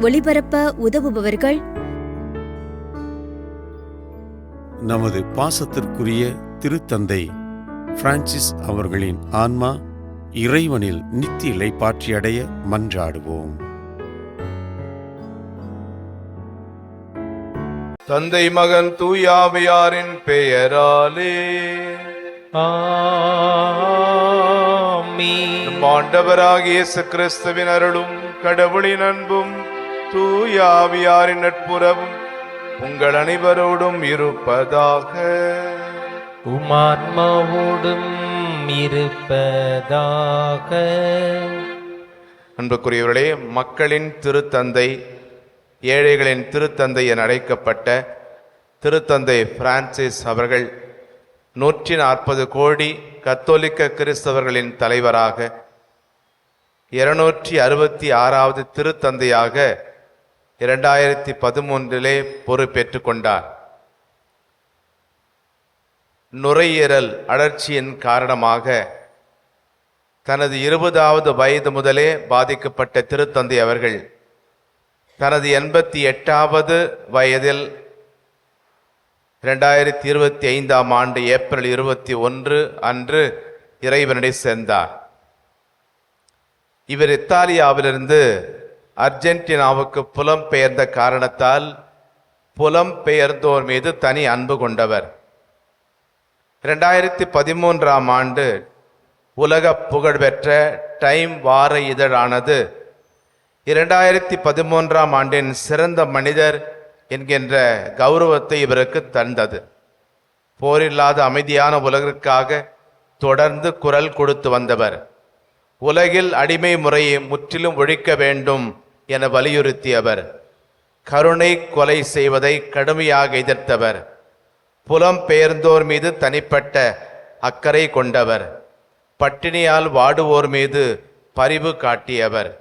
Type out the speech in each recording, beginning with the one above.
ஒளிபரப்ப உதவுபவர்கள் நமது பாசத்திற்குரிய திருத்தந்தை பிரான்சிஸ் அவர்களின் ஆன்மா இறைவனில் நித்திய இளைப்பாற்றியடைய மன்றாடுவோம். தந்தை மகன் தூயாவியாரின் பெயராலே ஆமென். ஆண்டவராகிய இயேசு கிறிஸ்துவின் அருளும் கடவுளின் அன்பும் தூயாவியாரின் நட்புறவும் உங்கள் அனைவரோடும் இருப்பதாக. உமாத்மாவோடும் இருப்பதாக. அன்புக்குரியவர்களே, மக்களின் திருத்தந்தை, ஏழைகளின் திருத்தந்தை என அழைக்கப்பட்ட திருத்தந்தை பிரான்சிஸ் அவர்கள் 140 கோடி கத்தோலிக்க கிறிஸ்தவர்களின் தலைவராக 266வது திருத்தந்தையாக 2013 பொறுப்பேற்றுக் கொண்டார். நுரையீரல் அழற்சியின் காரணமாக தனது 20வது வயது முதலே பாதிக்கப்பட்ட திருத்தந்தை அவர்கள் தனது 88வது வயதில் 2025ஆம் ஆண்டு ஏப்ரல் 21 அன்று இறைவனடி சேர்ந்தார். இவர் இத்தாலியாவிலிருந்து அர்ஜென்டினாவுக்கு புலம்பெயர்ந்த காரணத்தால் புலம்பெயர்ந்தோர் மீது தனி அன்பு கொண்டவர். 2013ஆம் ஆண்டு உலக புகழ்பெற்ற டைம் வார இதழானது 2013ஆம் ஆண்டின் சிறந்த மனிதர் என்கின்ற கௌரவத்தை இவருக்கு தந்தது. போரில்லாத அமைதியான உலகிற்காக தொடர்ந்து குரல் கொடுத்து வந்தவர். உலகில் அடிமை முறையை முற்றிலும் ஒழிக்க வேண்டும் என வலியுறுத்தியவர். கருணை கொலை செய்வதை கடுமையாக எதிர்த்தவர். புலம்பெயர்ந்தோர் மீது தனிப்பட்ட அக்கறை கொண்டவர். பட்டினியால் வாடுவோர் மீது பரிவு காட்டியவர்.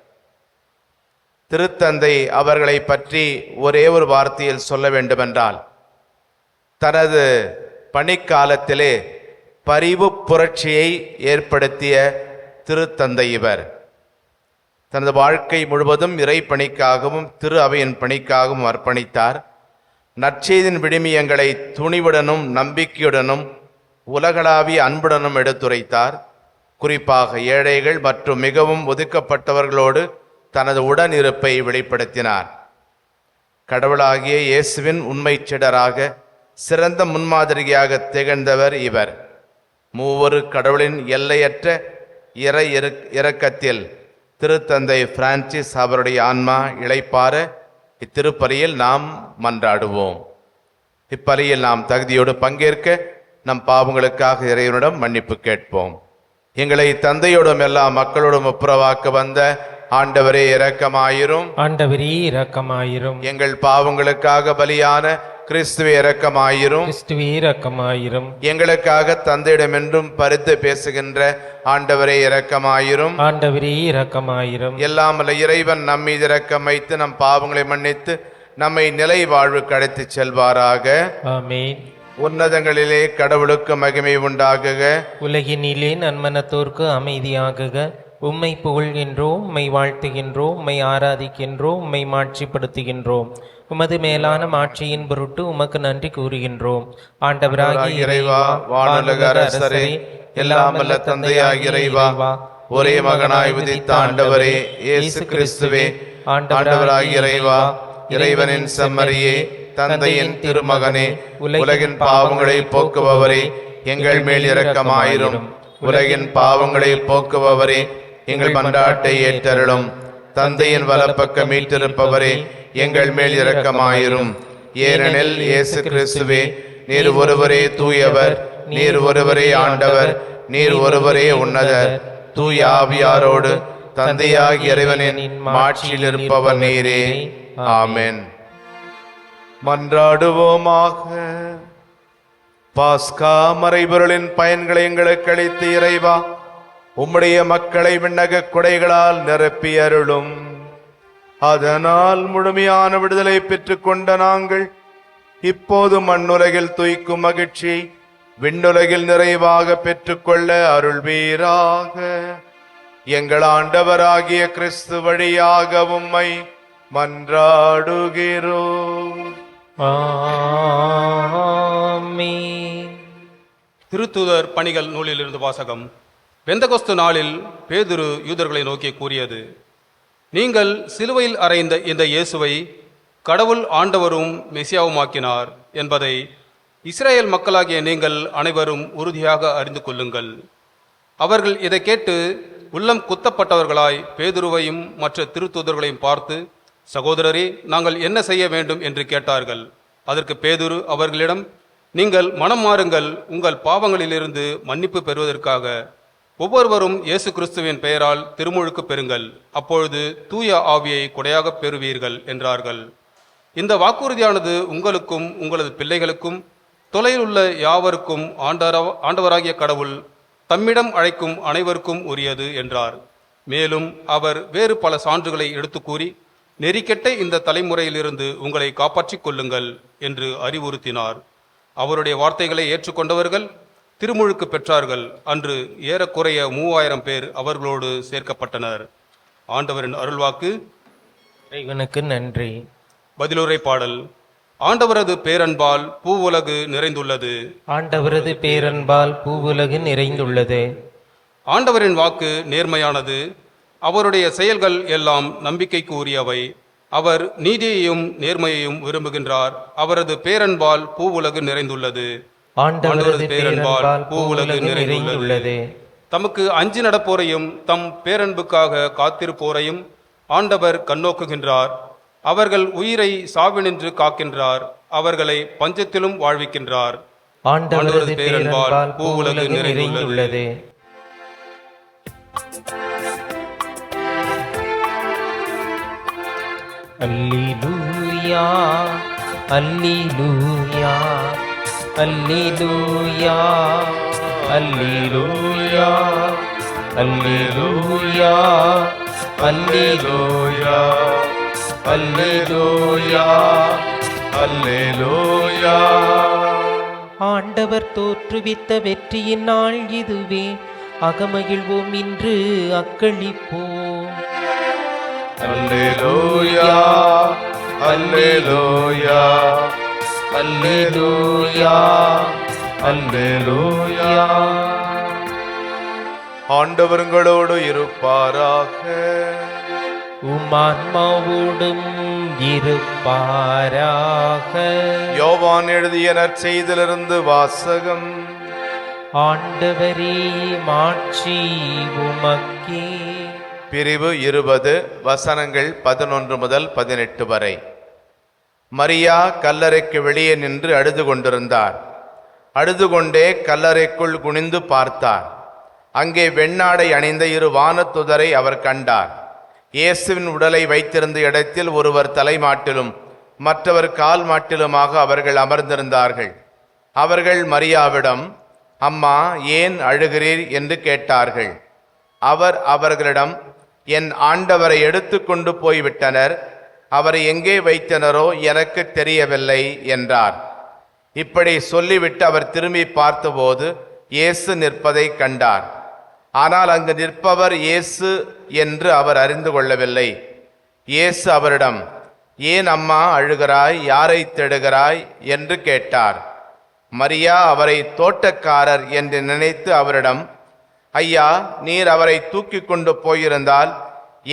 திருத்தந்தை அவர்களை பற்றி ஒரே ஒரு வார்த்தையில் சொல்ல வேண்டுமென்றால், தனது பணிக்காலத்திலே பரிவு புரட்சியை ஏற்படுத்திய திருத்தந்தை இவர். தனது வாழ்க்கை முழுவதும் இறை பணிக்காகவும் திரு அவையின் பணிக்காகவும் அர்ப்பணித்தார். நற்செய்தியின் விழுமியங்களை துணிவுடனும் நம்பிக்கையுடனும் உலகளாவிய அன்புடனும் எடுத்துரைத்தார். குறிப்பாக ஏழைகள் மற்றும் மிகவும் ஒதுக்கப்பட்டவர்களோடு தனது உடனிருப்பை வெளிப்படுத்தினார். கடவுளாகிய இயேசுவின் உண்மை சீடராக சிறந்த முன்மாதிரியாக திகழ்ந்தவர் இவர். மூவரு கடவுளின் எல்லையற்ற இறை இரக்கத்தில் திருத்தந்தை பிரான்சிஸ் அவருடைய ஆன்மா இளைப்பாற இத்திருப்பலியில் நாம் மன்றாடுவோம். இப்பலியில் நாம் தகுதியோடு பங்கேற்க நம் பாவங்களுக்காக இறைவனிடம் மன்னிப்பு கேட்போம். எங்களை தந்தையோடும் எல்லா மக்களோடும் ஒப்புரவாக்க வந்த ஆண்டவரே இரக்கமாயிரும். ஆண்டவரே இரக்கமாயிரும். எங்கள் பாவங்களுக்காக பலியான கிறிஸ்துவே இரக்கமாயிரும். கிறிஸ்துவே இரக்கமாயிரும். எங்களுக்காக தந்தையிடமென்றும் பரிந்து பேசுகின்ற ஆண்டவரே இரக்கமாயிரும். ஆண்டவரே இரக்கமாயிரும். எல்லாமல்ல இறைவன் நம்மீது இரக்கம் வைத்து நம் பாவங்களை மன்னித்து நம்மை நிலை வாழ்வுக்கு அழைத்துச் செல்வாராக. ஆமென். உன்னதங்களிலே கடவுளுக்கு மகிமை உண்டாகுக. உலகினிலே நன்மனத்தோர்க்கு அமைதியாகுக. உம்மை புகழ்கின்றோம், உம்மை வாழ்த்துகின்றோம், உம்மை ஆராதிக்கின்றோம், உம்மை மாட்சிப்படுத்துகின்றோம். உமது மேலான மாட்சியின் பொருட்டு உமக்கு நன்றி கூறுகின்றோம். ஆண்டவராகிய இறைவா, வானுலக அரசரே, எல்லாமல்ல தந்தையாகிய இறைவா, ஒரே மகனாய் உதித்த ஆண்டவரே இயேசு கிறிஸ்துவே, ஆண்டவராகிய இறைவா, இறைவனின் செம்மறியே, தந்தையின் திருமகனே, உலகின் பாவங்களை போக்குபவரே, எங்கள் மேல் இரக்கமாயிரும். உலகின் பாவங்களை போக்குபவரே, எங்கள் மன்றாட்டை ஏற்றருளும். தந்தையின் வலப்பக்கம் மீட்டிருப்பவரே, எங்கள் மேல் இரக்கமாயிரும். ஏனெனில் இயேசு கிறிஸ்துவே, நீர் ஒருவரே தூயவர், நீர் ஒருவரே ஆண்டவர், நீர் ஒருவரே உன்னதர். தூய ஆவியாரோடு தந்தையாகிய இறைவனின் மாட்சியில் இருப்பவர் நீரே. ஆமென். மன்றாடுவோமாக. பாஸ்கா மறைபொருளின் பயன்களை எங்களுக்கு அளித்து இறைவா, உம்முடைய மக்களை விண்ணக கொடைகளால் நிரப்பி அருளும். அதனால் முழுமையான விடுதலை பெற்றுக் கொண்ட நாங்கள் இப்போது மண்ணுலகில் துய்க்கும் மகிழ்ச்சி விண்ணுலகில் நிறைவாக பெற்றுக்கொள்ள அருள்வீராக. எங்கள் ஆண்டவராகிய கிறிஸ்து வழியாக உம்மை மன்றாடுகிறோம். ஆமென். திருத்தூதர் பணிகள் நூலிலிருந்து வாசகம். பெந்தகொஸ்து நாளில் பேதுரு யூதர்களை நோக்கி கூறியது: நீங்கள் சிலுவையில் அறைந்த இந்த இயேசுவை கடவுள் ஆண்டவரும் மெசியாவுமாக்கினார் என்பதை இஸ்ரேல் மக்களாகிய நீங்கள் அனைவரும் உறுதியாக அறிந்து கொள்ளுங்கள். அவர்கள் இதை கேட்டு உள்ளம் குத்தப்பட்டவர்களாய் பேதுருவையும் மற்ற திருத்தூதர்களையும் பார்த்து, சகோதரரே, நாங்கள் என்ன செய்ய வேண்டும் என்று கேட்டார்கள். அதற்கு பேதுரு அவர்களிடம், நீங்கள் மனம் மாறுங்கள், உங்கள் பாவங்களிலிருந்து மன்னிப்பு பெறுவதற்காக ஒவ்வொருவரும் இயேசு கிறிஸ்துவின் பெயரால் திருமுழுக்கு பெறுங்கள், அப்பொழுது தூய ஆவியை கொடையாக பெறுவீர்கள் என்றார்கள். இந்த வாக்குறுதியானது உங்களுக்கும் உங்களது பிள்ளைகளுக்கும் தொலையில் உள்ள யாவருக்கும் ஆண்டவராகிய கடவுள் தம்மிடம் அழைக்கும் அனைவருக்கும் உரியது என்றார். மேலும் அவர் வேறு பல சான்றுகளை எடுத்து கூறி, நெறிக்கெட்ட இந்த தலைமுறையிலிருந்து உங்களை காப்பாற்றிக் கொள்ளுங்கள் என்று அறிவுறுத்தினார். அவருடைய வார்த்தைகளை ஏற்றுக்கொண்டவர்கள் திருமுழுக்கு பெற்றார்கள். அன்று ஏறக்குறைய 3000 பேர் அவர்களோடு சேர்க்கப்பட்டனர். ஆண்டவரின் அருள்வாக்கு. இறைவனுக்கு நன்றி. பதிலுரை பாடல். ஆண்டவரது பேரன்பால் பூவுலகு நிறைந்துள்ளது. ஆண்டவரது பேரன்பால் பூவுலகு நிறைந்துள்ளது. ஆண்டவரின் வாக்கு நேர்மையானது, அவருடைய செயல்கள் எல்லாம் நம்பிக்கைக்கு உரியவை. அவர் நீதியையும் நேர்மையையும் விரும்புகின்றார். அவரது பேரன்பால் பூவுலகு நிறைந்துள்ளது. ஆண்டவரது பேரன்பால் பூவுலகு நிறைந்துள்ளது. தமக்கு அஞ்சி நடப்போரையும் தம் பேரன்புக்காக காத்திருப்போரையும் ஆண்டவர் கண்ணோக்குகின்றார். அவர்கள் உயிரை சாவினின்று காக்கின்றார். அவர்களை பஞ்சத்திலும் வாழ்விக்கின்றார். ஆண்டவரது பேரன்பால் பூவுலகு நிறைந்துள்ளது. அல்லேலூயா, அல்லேலூயா, அல்லேலூயா, அல்லேலூயா, அல்லேலூயா, அல்லேலூயா, அல்லேலூயா, அல்லேலூயா. ஆண்டவர் தோற்றுவித்த வெற்றியின் நாள் இதுவே, அகமகிழ்வோம் இன்று அக்களிப்போம். அல்லேலூயா, அல்லேலூயா, அல்லேலூயா, அல்லேலூயா. ஆண்டவர் உங்களோடு இருப்பாராக. உமான்மாவோடும் இருப்பாராக. யோவான் எழுதிய நற்செய்தியிலிருந்து வாசகம். ஆண்டவரே, மாட்சி உமக்கே. பிரிவு 20 வசனங்கள் 11 முதல் 18 வரை. மரியா கல்லறைக்கு வெளியே நின்று அழுது கொண்டிருந்தார். அழுது கொண்டே கல்லறைக்குள் குனிந்து பார்த்தார். அங்கே வெண்ணாடை அணிந்த 2 வானத்துதரை அவர் கண்டார். இயேசுவின் உடலை வைத்திருந்த இடத்தில் ஒருவர் தலைமாட்டிலும் மற்றவர் கால் மாட்டிலுமாக அவர்கள் அமர்ந்திருந்தார்கள். அவர்கள் மரியாவிடம், அம்மா, ஏன் அழுகிறீர் என்று கேட்டார்கள். அவர் அவர்களிடம், என் ஆண்டவரை எடுத்து கொண்டு போய்விட்டனர், அவரை எங்கே வைத்தனரோ எனக்கு தெரியவில்லை என்றார். இப்படி சொல்லிவிட்டு அவர் திரும்பி பார்த்தபோது இயேசு நிற்பதை கண்டார். ஆனால் அங்கு நிற்பவர் இயேசு என்று அவர் அறிந்து கொள்ளவில்லை. இயேசு அவரிடம், ஏன் அம்மா அழுகிறாய், யாரை தேடுகிறாய் என்று கேட்டார். மரியா அவரை தோட்டக்காரர் என்று நினைத்து அவரிடம், ஐயா, நீர் அவரை தூக்கி கொண்டு போயிருந்தால்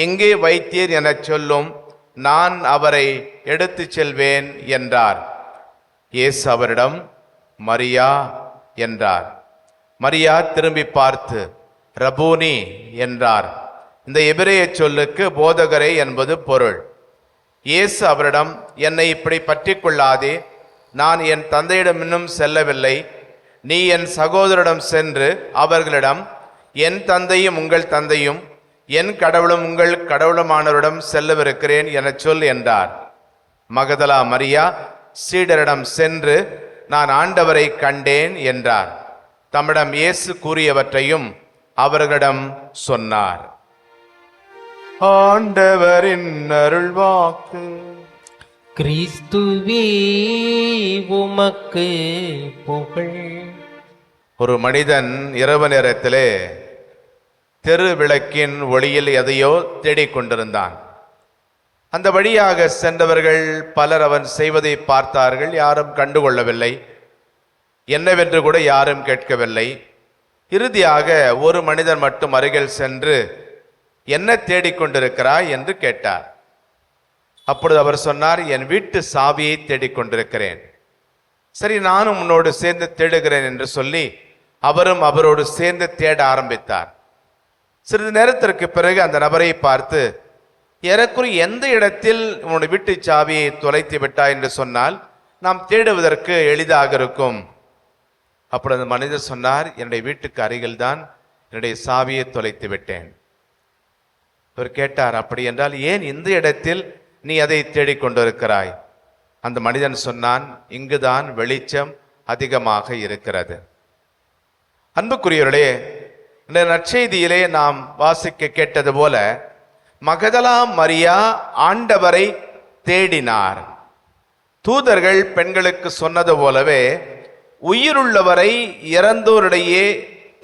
எங்கே வைத்தீர் எனச் சொல்லும், நான் அவரை எடுத்துச் செல்வேன் என்றார். இயேசு அவரிடம், மரியா என்றார். மரியா திரும்பி பார்த்து ரபூனி என்றார். இந்த எபிரேய சொல்லுக்கு போதகரே என்பது பொருள். இயேசு அவரிடம், என்னை இப்படி பற்றி கொள்ளாதே, நான் என் தந்தையிடம் இன்னும் செல்லவில்லை. நீ என் சகோதரிடம் சென்று அவர்களிடம், என் தந்தையும் உங்கள் தந்தையும் என் கடவுளும் உங்கள் கடவுளுமானவரிடம் செல்லவிருக்கிறேன் எனச் சொல் என்றார். மகதலா மரியா சீடரிடம் சென்று, நான் ஆண்டவரை கண்டேன் என்றார். தம்மிடம் இயேசு கூறியவற்றையும் அவர்களிடம் சொன்னார். ஆண்டவரின் அருள்வாக்கு. கிறிஸ்துவே உமக்கு புகழ். ஒரு மனிதன் இரவு நேரத்திலே தெரு விளக்கின் ஒளியில் எதையோ தேடிக்கொண்டிருந்தான். அந்த வழியாக சென்றவர்கள் பலர் அவன் செய்வதை பார்த்தார்கள். யாரும் கண்டுகொள்ளவில்லை. என்னவென்று கூட யாரும் கேட்கவில்லை. இறுதியாக ஒரு மனிதன் மட்டும் அருகில் சென்று, என்ன தேடிக்கொண்டிருக்கிறாய் என்று கேட்டார். அப்பொழுது அவர் சொன்னார், என் வீட்டு சாவியை தேடிக்கொண்டிருக்கிறேன். சரி, நானும் உன்னோடு சேர்ந்து தேடுகிறேன் என்று சொல்லி அவரும் அவரோடு சேர்ந்து தேட ஆரம்பித்தார். சிறிது நேரத்திற்கு பிறகு அந்த நபரை பார்த்து, ஏறக்குறைய எந்த இடத்தில் உன்னுடைய வீட்டு சாவியை தொலைத்து விட்டாய் என்று சொன்னால் நாம் தேடுவதற்கு எளிதாக இருக்கும். அப்பொழுது அந்த மனிதர் சொன்னார், என்னுடைய வீட்டுக்கு அருகில் தான் என்னுடைய சாவியை தொலைத்து விட்டேன். அவர் கேட்டார், அப்படி என்றால் ஏன் இந்த இடத்தில் நீ அதை தேடிக்கொண்டிருக்கிறாய்? அந்த மனிதன் சொன்னான், இங்குதான் வெளிச்சம் அதிகமாக இருக்கிறது. அன்புக்குரியவர்களே, இந்த நற்செய்தியிலே நாம் வாசிக்க கேட்டது போல மகதலா மரியா ஆண்டவரை தேடினார். தூதர்கள் பெண்களுக்கு சொன்னது போலவே உயிருள்ளவரை இறந்தோரிடையே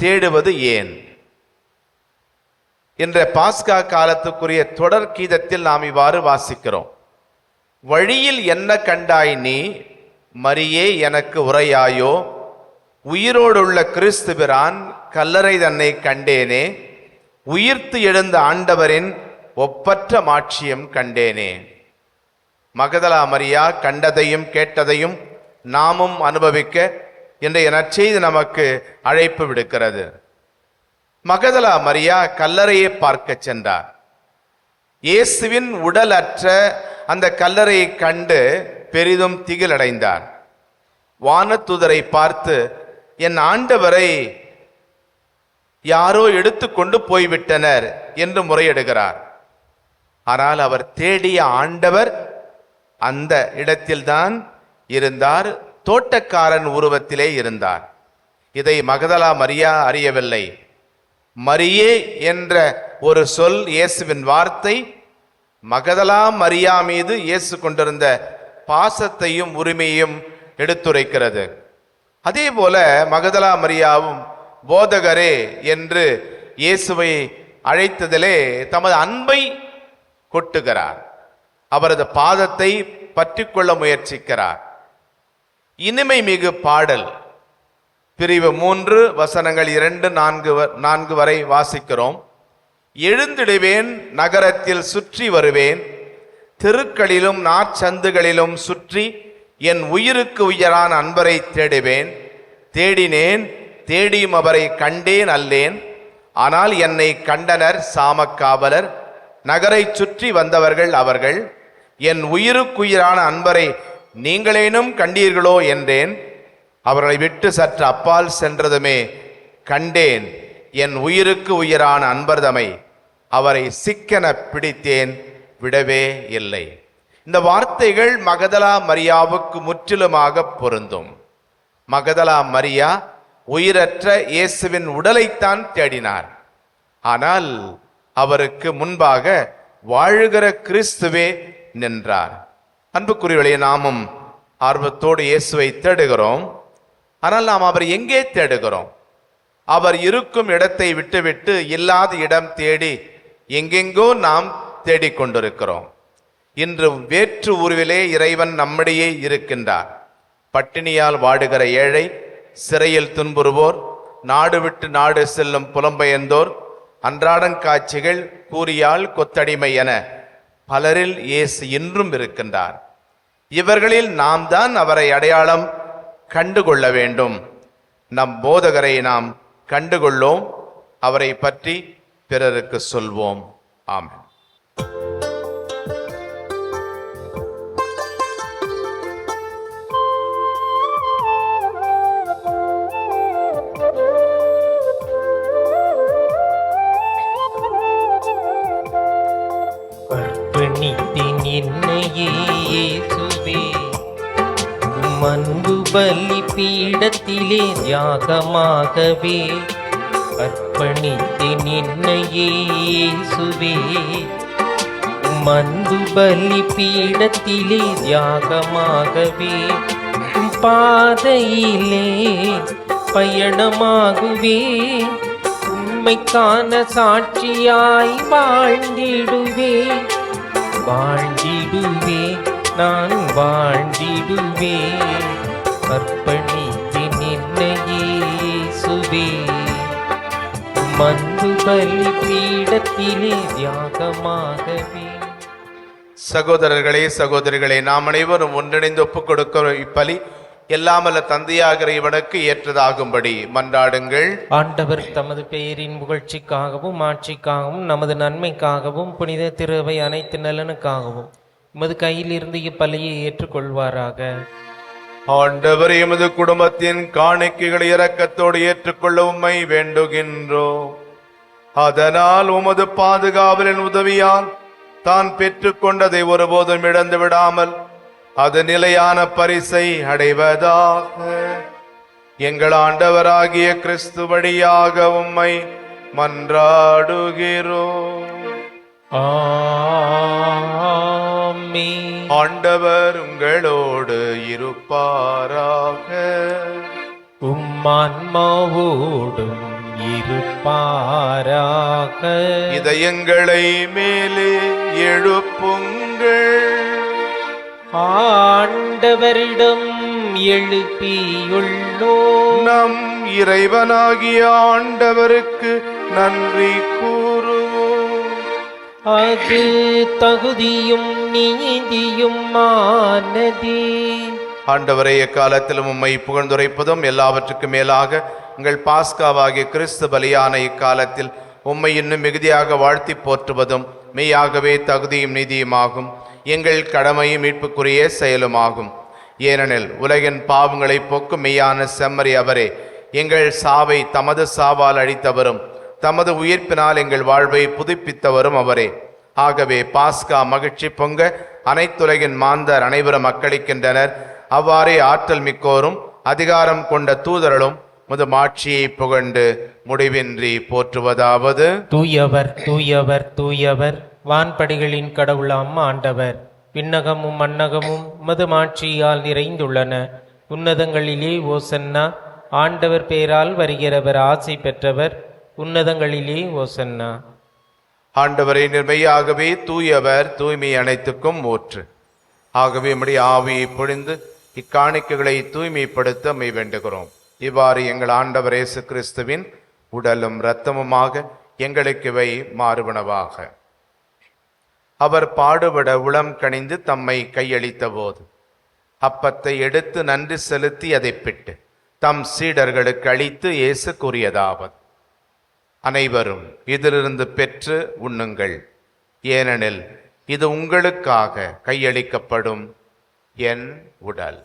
தேடுவது ஏன்? என்ற பாஸ்கா காலத்துக்குரிய தொடர் கீதத்தில் நாம் இவ்வாறு வாசிக்கிறோம். வழியில் என்ன கண்டாய் நீ, மரியே எனக்கு உரையாயோ, உயிரோடுள்ள கிறிஸ்துபிரான் கல்லறை தன்னை கண்டேனே, உயிர்த்து எழுந்த ஆண்டவரின் ஒப்பற்ற மாட்சியம் கண்டேனே. மகதலா மரியா கண்டதையும் கேட்டதையும் நாமும் அனுபவிக்க இன்றைய நற்செய்தி நமக்கு அழைப்பு விடுக்கிறது. மகதலா மரியா கல்லறையை பார்க்க சென்றார். இயேசுவின் உடல் அற்ற அந்த கல்லறையை கண்டு பெரிதும் திகிலடைந்தார். வானதூதரை பார்த்து, என் ஆண்டவரை யாரோ எடுத்து கொண்டு போய்விட்டனர் என்று முறையிடுகிறார். ஆனால் அவர் தேடிய ஆண்டவர் அந்த இடத்தில்தான் இருந்தார். தோட்டக்காரன் உருவத்திலே இருந்தார். இதை மகதலா மரியா அறியவில்லை. மரியே என்ற ஒரு சொல், இயேசுவின் வார்த்தை, மகதலா மரியா மீது இயேசு கொண்டிருந்த பாசத்தையும் உரிமையும் எடுத்துரைக்கிறது. அதே போல மகதலா மரியாவும் போதகரே என்று இயேசுவை அழைத்ததிலே தமது அன்பை கொட்டுகிறார். அவரது பாதத்தை பற்றி கொள்ள முயற்சிக்கிறார். இனிமை மிகு பாடல் பிரிவு 3 வசனங்கள் 2-4 வரை வாசிக்கிறோம். எழுந்திடுவேன், நகரத்தில் சுற்றி வருவேன், தெருக்களிலும் நாற்சந்துகளிலும் சுற்றி என் உயிருக்கு உயிரான அன்பரை தேடுவேன். தேடினேன், தேடியும் அவரை கண்டேன் அல்லேன். ஆனால் என்னை கண்டனர் சாமக்காவலர், நகரை சுற்றி வந்தவர்கள் அவர்கள். என் உயிருக்குயிரான அன்பரை நீங்களேனும் கண்டீர்களோ என்றேன். அவர்களை விட்டு சற்று அப்பால் சென்றதுமே கண்டேன் என் உயிருக்கு உயிரான அன்பர்தமை. அவரை சிக்கென பிடித்தேன், விடவே இல்லை. இந்த வார்த்தைகள் மகதலா மரியாவுக்கு முற்றிலுமாக பொருந்தும். மகதலா மரியா உயிரற்ற இயேசுவின் உடலைத்தான் தேடினார். ஆனால் அவருக்கு முன்பாக வாழுகிற கிறிஸ்துவே நின்றார். அன்புக்குரியவர்களே, நாமும் ஆர்வத்தோடு இயேசுவை தேடுகிறோம். ஆனால் நாம் அவர் எங்கே தேடுகிறோம்? அவர் இருக்கும் இடத்தை விட்டுவிட்டு இல்லாத இடம் தேடி எங்கெங்கோ நாம் தேடிக்கொண்டிருக்கிறோம். இன்று வேற்று உருவிலே இறைவன் நம்மிடையே இருக்கின்றார். பட்டினியால் வாடுகிற ஏழை, சிறையில் துன்புறுவோர், நாடு விட்டு நாடு செல்லும் புலம்பெயர்ந்தோர், அன்றாடங்காட்சிகள், கூரியால் கொத்தடிமை என பலரில் இயேசு இன்றும் இருக்கின்றார். இவர்களில் நாம் தான் அவரை அடையாளம் கண்டுகொள்ள வேண்டும். நம் போதகரை நாம் கண்டுகொள்ளோம், அவரை பற்றி பிறருக்கு சொல்வோம். ஆமென். அர்ப்பணித்தேன் என்னையே இயேசுவே, உம் அன்பு பலி பீடத்திலே தியாகமாகவே. அர்ப்பணித்தேன் என்னையே இயேசுவே, உம் அன்பு பலி பீடத்திலே தியாகமாகவே. உம் பாதையிலே பயணமாகுவே, உம்மைக்கான சாட்சியாய் வாழ்ந்திடுவே. வாழ்ந்திடுவே நான் வாழ்ந்திடுவே அர்ப்பணித்து நின்னையே சுவே மந்து பலி பீடத்திலே தியாகமாகவே. சகோதரர்களே சகோதரிகளே, நாம் அனைவரும் ஒன்றிணைந்து ஒப்புக் கொடுக்கிற இப்பலி எல்லாமல்ல தந்தையாகிற இவனுக்கு ஏற்றதாகும்படி மன்றாடுங்கள். ஆண்டவர் தமது பெயரின் புகழ்ச்சிக்காகவும் ஆட்சிக்காகவும் நமது நன்மைக்காகவும் புனித திருவை அனைத்து நலனுக்காகவும் உமது கையில் இருந்து இப்பலியை ஏற்றுக்கொள்வாராக. ஆண்டவர் எமது குடும்பத்தின் காணிக்கைகளை இரக்கத்தோடு ஏற்றுக்கொள்ள உம்மை வேண்டுகின்றோம். அதனால் உமது பாதுகாவலின் உதவியால் தான் பெற்றுக்கொண்டதை ஒருபோதும் இழந்து விடாமல் அது நிலையான பரிசை அடைவதாக. எங்கள் ஆண்டவராகிய கிறிஸ்து வழியாக உம்மை மன்றாடுகிறோம். ஆமென். ஆண்டவர் உங்களோடு இருப்பாராக. உம்மான்மாவோடும் இருப்பாராக. இதயங்களை மேலே எழுப்புங்கள். ஆண்டவரிடம் எழுப்பியுள்ளோம். நம் இறைவனாகிய ஆண்டவருக்கு நன்றி கூறுவோம். அது தகுதியும் நீதியும் ஆனதே. ஆண்டவரே, எக்காலத்திலும் உம்மை புகழ்ந்துரைப்பதும் எல்லாவற்றுக்கும் மேலாக உங்கள் பாஸ்காவாகிய கிறிஸ்து பலியான இக்காலத்தில் உம்மை இன்னும் மிகுதியாக வாழ்த்தி போற்றுவதும் மெய்யாகவே தகுதியும் நீதியுமாகும். எங்கள் கடமையும் மீட்புக்குரிய செயலுமாகும். ஏனெனில் உலகின் பாவங்களை போக்கும் மெய்யான செம்மறி அவரே, எங்கள் சாவை தமது சாவால் அழித்தவரும் தமது உயிர்ப்பினால் எங்கள் வாழ்வை புதுப்பித்தவரும் அவரே. ஆகவே பாஸ்கா மகிழ்ச்சி பொங்க அனைத்துலகின் மாந்தர் அனைவரும் மக்களிக்கின்றனர். அவ்வாறே ஆற்றல் மிக்கோரும் அதிகாரம் கொண்ட தூதர்களும் முது மாட்சியை புகழ்ந்து முடிவின்றி போற்றுவதாவது: தூயவர் தூயவர் தூயவர், வான்படிகளின் கடவுளாம் ஆண்டவர். விண்ணகமும் மண்ணகமும் உமது மாட்சியால் நிறைந்துள்ளன. உன்னதங்களிலே ஓசன்னா. ஆண்டவர் பெயரால் வருகிறவர் ஆசை பெற்றவர். உன்னதங்களிலே ஓசன்னா. ஆண்டவரை, நிர்மையாகவே தூயவர், தூய்மை அனைத்துக்கும் ஊற்று. ஆகவே நம்முடைய ஆவியை பொழிந்து இக்காணிக்கைகளை தூய்மைப்படுத்த மை வேண்டுகிறோம். இவ்வாறு எங்கள் ஆண்டவர் இயேசு கிறிஸ்துவின் உடலும் இரத்தமுமாக எங்களுக்கு இவை மாறுவனவாக. அவர் பாடுபட உளம் கனிந்து தம்மை கையளித்த போது அப்பத்தை எடுத்து நன்றி செலுத்தி அதை பிட்டு தம் சீடர்களுக்கு அளித்து இயேசு கூறியதாவது: அனைவரும் இதிலிருந்து பெற்று உண்ணுங்கள், ஏனெனில் இது உங்களுக்காக கையளிக்கப்படும் என் உடல்.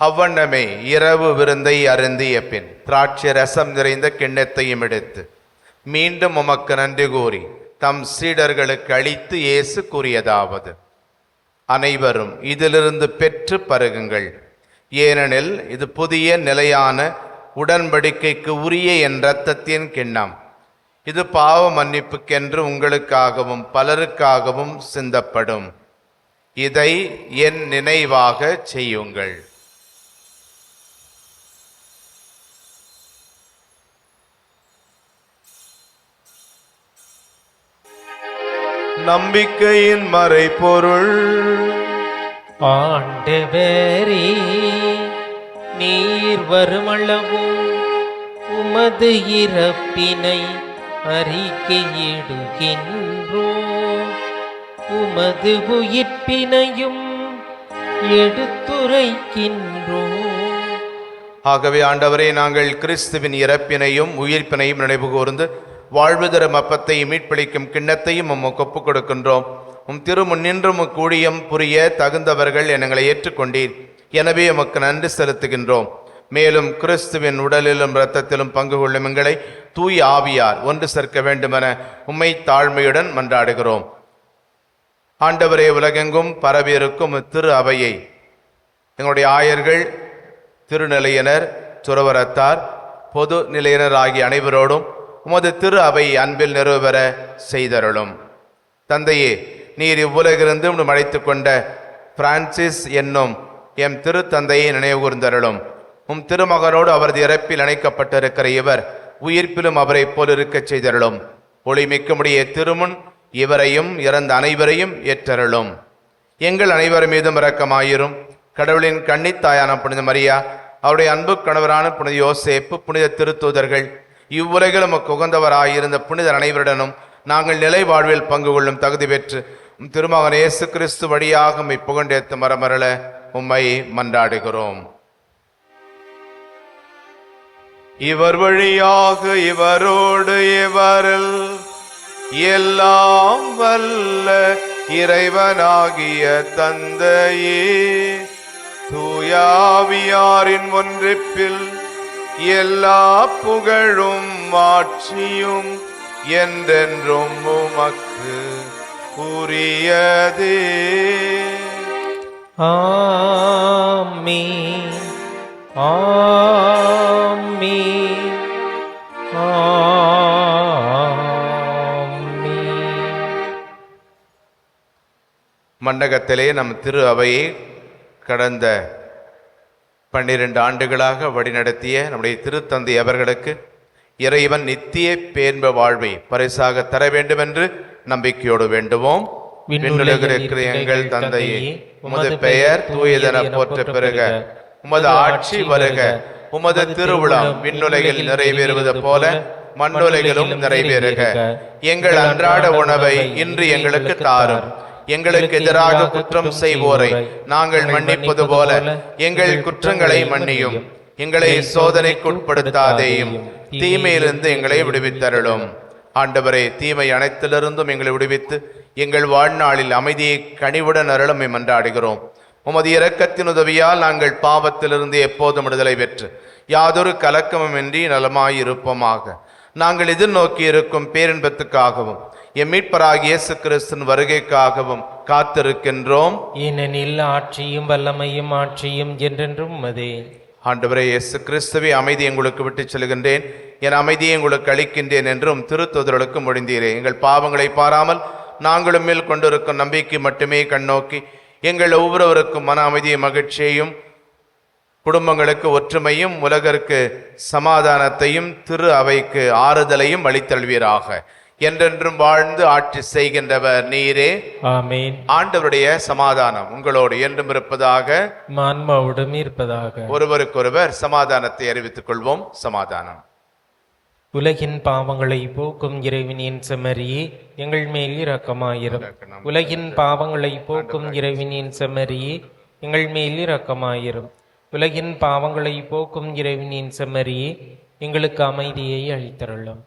அவ்வண்ணமே இரவு விருந்தை அருந்திய பின் திராட்சை ரசம் நிறைந்த கிண்ணத்தையும் எடுத்து மீண்டும் உமக்கு நன்றி கூறி தம் சீடர்களுக்கு அளித்து இயேசு கூறியதாவது: அனைவரும் இதிலிருந்து பெற்று பருகுங்கள், ஏனெனில் இது புதிய நிலையான உடன்படிக்கைக்கு உரிய என் இரத்தத்தின் கிண்ணம். இது பாவ மன்னிப்புக்கென்று உங்களுக்காகவும் பலருக்காகவும் சிந்தப்படும். இதை என் நினைவாக செய்யுங்கள். நம்பிக்கையின் மறைபொருள். ஆண்டவரே, நீர் வருமளவும் உமது இறப்பினை அறிக்கையிடுகின்றோம், உமது உயிர்ப்பினையும் எடுத்துரைக்கின்றோம். ஆகவே ஆண்டவரே, நாங்கள் கிறிஸ்துவின் இறப்பினையும் உயிர்ப்பினையும் நினைவு கூர்ந்து வாழ்வு தரும் அப்பத்தை மீட்பளிக்கும் கிண்ணத்தையும் உமக்கு ஒப்புக் கொடுக்கின்றோம். திருமுன் நின்று கூடியம் புரிய தகுந்தவர்கள் எங்களை ஏற்றுக்கொண்டீர். எனவே உமக்கு நன்றி செலுத்துகின்றோம். மேலும் கிறிஸ்துவின் உடலிலும் இரத்தத்திலும் பங்கு கொள்ளும் எங்களை தூய் ஆவியார் ஒன்று சேர்க்க வேண்டுமென உம்மை தாழ்மையுடன் மன்றாடுகிறோம். ஆண்டவரே, உலகெங்கும் பரவியிருக்கும் திரு அவையை எங்களுடைய ஆயர்கள், திருநிலையினர், துறவரத்தார், பொது நிலையினர் ஆகிய அனைவரோடும் உமது திரு அவை அன்பில் நிறைவேற செய்தருளும். தந்தையே, நீர் இவ்வுலகிலிருந்து அழைத்து கொண்ட பிரான்சிஸ் என்னும் எம் திரு தந்தையை நினைவு கூர்ந்தருளும். உம் திருமகனோடு அவரது இறப்பில் இணைக்கப்பட்டிருக்கிற இவர் உயிர்ப்பிலும் அவரை போல் இருக்கச் செய்தருளும். ஒளிமிக்குமுடைய திருமுன் இவரையும் இறந்த அனைவரையும் ஏற்றருளும். எங்கள் அனைவர் மீதும் இரக்கமாயிரும். கடவுளின் கன்னித்தாயான புனித மரியா, அவருடைய அன்பு கணவரான புனித யோசேப்பு, புனித திருத்தூதர்கள், இவ்வுலகில் உமக்கு உகந்தவராயிருந்த புனிதர் அனைவருடனும் நாங்கள் நிலை வாழ்வில் பங்கு கொள்ளும் தகுதி பெற்று திருமகன் இயேசு கிறிஸ்து வழியாக உம்மை புகழ்ந்தேத்து மரமரள உம்மை மன்றாடுகிறோம். இவர் வழியாக இவரோடு இவரில் எல்லாம் வல்ல இறைவனாகிய தந்தையே, தூயாவியாரின் ஒன்றிப்பில் எல்லா புகழும் ஆட்சியும் என்றென்றும் உமக்கு உரியதே. ஆமென், ஆமென், ஆமென். மண்டகத்திலே நம் திரு அவையை கடந்த 12 ஆண்டுகளாக வழிநடத்திய நம்முடைய திருத்தந்தை அவர்களுக்கு இறைவன் நித்திய பேன்ப வாழ்வை பரிசாக தர வேண்டும் என்று நம்பிக்கையோடு வேண்டுவோம். விண்ணுலகில் இருக்கிற எங்கள் தந்தையே, உமது பெயர் தூயதென போற்ற பெறுக. உமது ஆட்சி வருக. உமது திருவுளம் விண்ணுலகில் நிறைவேறுவது போல மண்ணுலகிலும் நிறைவேறுக. எங்கள் அன்றாட உணவை இன்று எங்களுக்கு தாரும். எங்களுக்கு எதிராக குற்றம் செய்வோரை நாங்கள் மன்னிப்பது போல எங்கள் குற்றங்களை மன்னியும். எங்களை சோதனைக்குட்படுத்தாதேயும், தீமையிலிருந்து எங்களை விடுவித்தருளும். ஆண்டவரே, தீமை அனைத்திலிருந்தும் எங்களை விடுவித்து எங்கள் வாழ்நாளில் அமைதியை கனிவுடன் அருளுமை மன்றாடுகிறோம். உமது இரக்கத்தின் உதவியால் நாங்கள் பாவத்திலிருந்து எப்போதும் விடுதலை பெற்று யாதொரு கலக்கமுமின்றி நலமாயிருப்போமாக. நாங்கள் எதிர்நோக்கி இருக்கும் பேரின்பத்துக்காகவும் எம் மீட்பராகிய இயேசு கிறிஸ்துவின் வருகைக்காகவும் காத்திருக்கின்றோம். ஏனெனில் ஆட்சியும் வல்லமையும் ஆட்சியும் என்றென்றும் உமதே. ஆண்டவரே இயேசு கிறிஸ்துவே, அமைதி உங்களுக்கு விட்டுச் செல்கின்றேன், என் அமைதியை உங்களுக்கு அளிக்கின்றேன் என்றும் திருத்தூதர்களுக்கு மொழிந்தீரே. எங்கள் பாவங்களை பாராமல் நாங்களும் மேல் கொண்டிருக்கும் நம்பிக்கை மட்டுமே கண்ணோக்கி எங்கள் ஒவ்வொருவருக்கும் மன அமைதியை மகிழ்ச்சியையும் குடும்பங்களுக்கு ஒற்றுமையும் உலகிற்கு சமாதானத்தையும் திரு அவைக்கு ஆறுதலையும் அளித்தல்வீராக. என்றென்றும் வாழ்ந்து ஆட்சி செய்கின்றவர் நீரே. ஆமென். ஆண்டவருடைய சமாதானம் உங்களோடு என்றும் இருப்பதாக, ஆன்மாவுடன் இருப்பதாக. ஒருவருக்கொருவர் சமாதானத்தை அறிவித்துக் கொள்வோம். சமாதானம். உலகின் பாவங்களை போக்கும் இறைவனின் செம்மறியே, எங்கள் மேல் இரக்கமாயிரும். உலகின் பாவங்களை போக்கும் இறைவனின் செம்மறியே, எங்கள் மேல் இரக்கமாயிரும். உலகின் பாவங்களை போக்கும் இறைவனின் செம்மறியே, எங்களுக்கு அமைதியை அளித்தருளும்.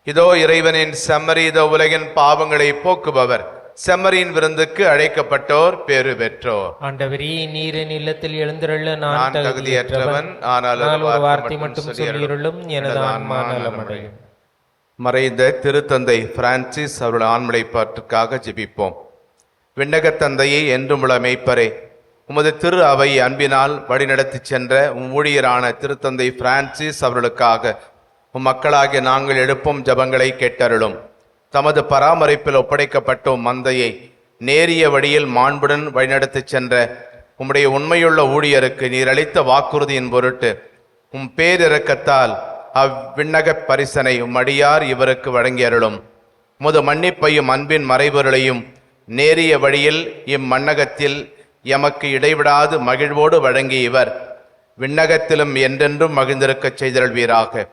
இதோ இறைவனின் செம்மறி, இதோ உலகின் பாவங்களை போக்குபவர். செம்மறியின் விருந்துக்கு அழைக்கப்பட்டோர் பேறு பெற்றோர். ஆண்டவரே, நீரின் இல்லத்தில் எழுந்திருள்ள நான் தகுதியற்றவன், ஆனால் ஒரு வார்த்தை மட்டும் சொல்லியருளும், எனது ஆன்மா நலமடையும். மறைந்த திருத்தந்தை பிரான்சிஸ் அவருடைய ஆண்மலைப்பாற்றுக்காக ஜெபிப்போம். விண்ணகத் தந்தையை என்றும் உள்ள மெய்ப்பரே, உமது திரு அவை அன்பினால் வழிநடத்தி சென்ற ஊழியரான திருத்தந்தை பிரான்சிஸ் அவர்களுக்காக மக்களாகிய நாங்கள் எழுப்பும் ஜபங்களை கேட்டருளும். தமது பராமரிப்பில் ஒப்படைக்கப்பட்டோம் மந்தையை நேரிய வழியில் மாண்புடன் வழிநடத்தி சென்ற உம்முடைய உண்மையுள்ள ஊழியருக்கு நீர் அளித்த வாக்குறுதியின் பொருட்டு உம் பேரிரக்கத்தால் அவ்விண்ணக பரிசனை அடியார் இவருக்கு வழங்கியருளும். உமது மன்னிப்பையும் அன்பின் மறைபொருளையும் நேரிய வழியில் இம்மண்ணகத்தில் எமக்கு இடைவிடாது மகிழ்வோடு வழங்கிய இவர் விண்ணகத்திலும் என்றென்றும் மகிழ்ந்திருக்கச் செய்தருள்வீராக.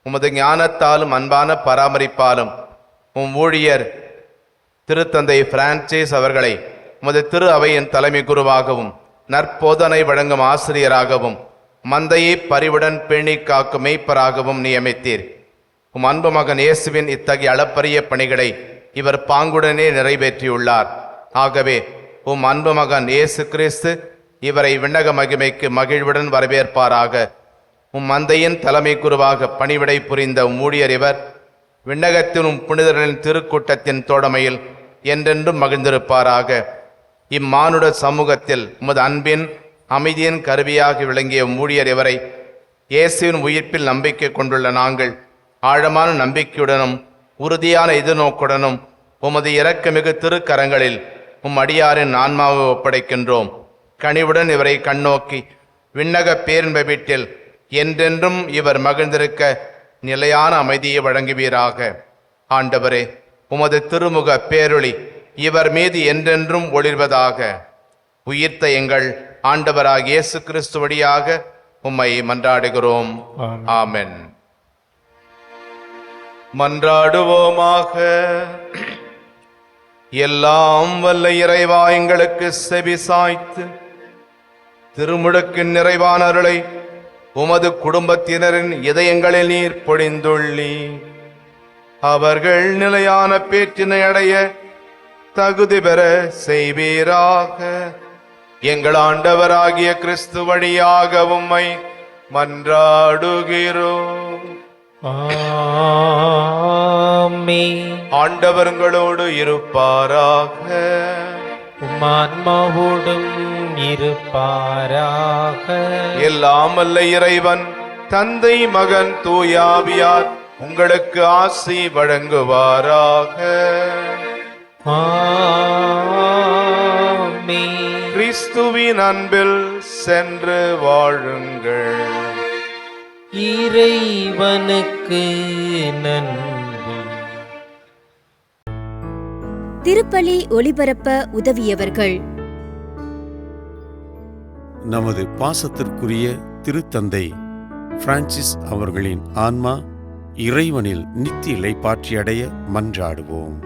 உமது ஞானத்தாலும் அன்பான பராமரிப்பாலும் உம் ஊழியர் திருத்தந்தை பிரான்சிஸ் அவர்களை உமது திரு அவையின் தலைமை குருவாகவும் நற்போதனை வழங்கும் ஆசிரியராகவும் மந்தையை பரிவுடன் பேணி காக்கும் மெய்ப்பராகவும் நியமித்தீர். உம் அன்பு மகன் இயேசுவின் இத்தகைய அளப்பரிய பணிகளை இவர் பாங்குடனே நிறைவேற்றியுள்ளார். ஆகவே உம் அன்பு மகன் இயேசு கிறிஸ்து இவரை விண்ணக மகிமைக்கு மகிழ்வுடன் வரவேற்பாராக. உம் மந்தையின் தலைமை குருவாக பணிவிடை புரிந்த உம் ஊழியர் இவர் விண்ணகத்தின் புனிதர்களின் திருக்கூட்டத்தின் தோழமையில் என்றென்றும் மகிழ்ந்திருப்பாராக. இம்மானுட சமூகத்தில் உமது அன்பின் அமைதியின் கருவியாக விளங்கிய ஊழியர் இவரை இயேசுவின் உயிர்ப்பில் நம்பிக்கை கொண்டுள்ள நாங்கள் ஆழமான நம்பிக்கையுடனும் உறுதியான எதிர்நோக்குடனும் உமது இரக்கமிகு திருக்கரங்களில் உம் அடியாரின் ஆன்மாவை ஒப்படைக்கின்றோம். கனிவுடன் இவரை கண்ணோக்கி விண்ணக பேரின்ப வீட்டில் என்றென்றும் இவர் மகிழ்ந்திருக்க நிலையான அமைதியை வழங்குவீராக. ஆண்டவரே, உமது திருமுக பேரொளி இவர் மீது என்றென்றும் ஒளிர்வதாக. உயிர்த்த எங்கள் ஆண்டவராகிய இயேசு கிறிஸ்து வழியாக உம்மை மன்றாடுகிறோம். ஆமென். மன்றாடுவோமாக. எல்லாம் வல்ல இறைவா, எங்களுக்கு செவி சாய்த்து திருமுழுக்கின் நிறைவான அருளை உமது குடும்பத்தினரின் இதயங்களில் நீர் பொழிந்துள்ளி அவர்கள் நிலையான பேற்றினை அடைய தகுதி பெற செய்வீராக. எங்கள் ஆண்டவராகிய கிறிஸ்து வழியாக உம்மை மன்றாடுகிறோம். ஆமென். ஆண்டவர் உங்களோடு இருப்பாராக. ஆன்மாவோடும் இருப்பாராக. எல்லாம் வல்ல இறைவன் தந்தை, மகன், தூயாவியார் உங்களுக்கு ஆசி வழங்குவாராக. ஆமென். கிறிஸ்துவின் அன்பில் சென்று வாழுங்கள். இறைவனுக்கு நன்றி. திருப்பலி ஒளிபரப்ப உதவியவர்கள்: நமது பாசத்திற்குரிய திருத்தந்தை பிரான்சிஸ் அவர்களின் ஆன்மா இறைவனில் நித்திய இளைப்பாற்றியடைய மன்றாடுவோம்.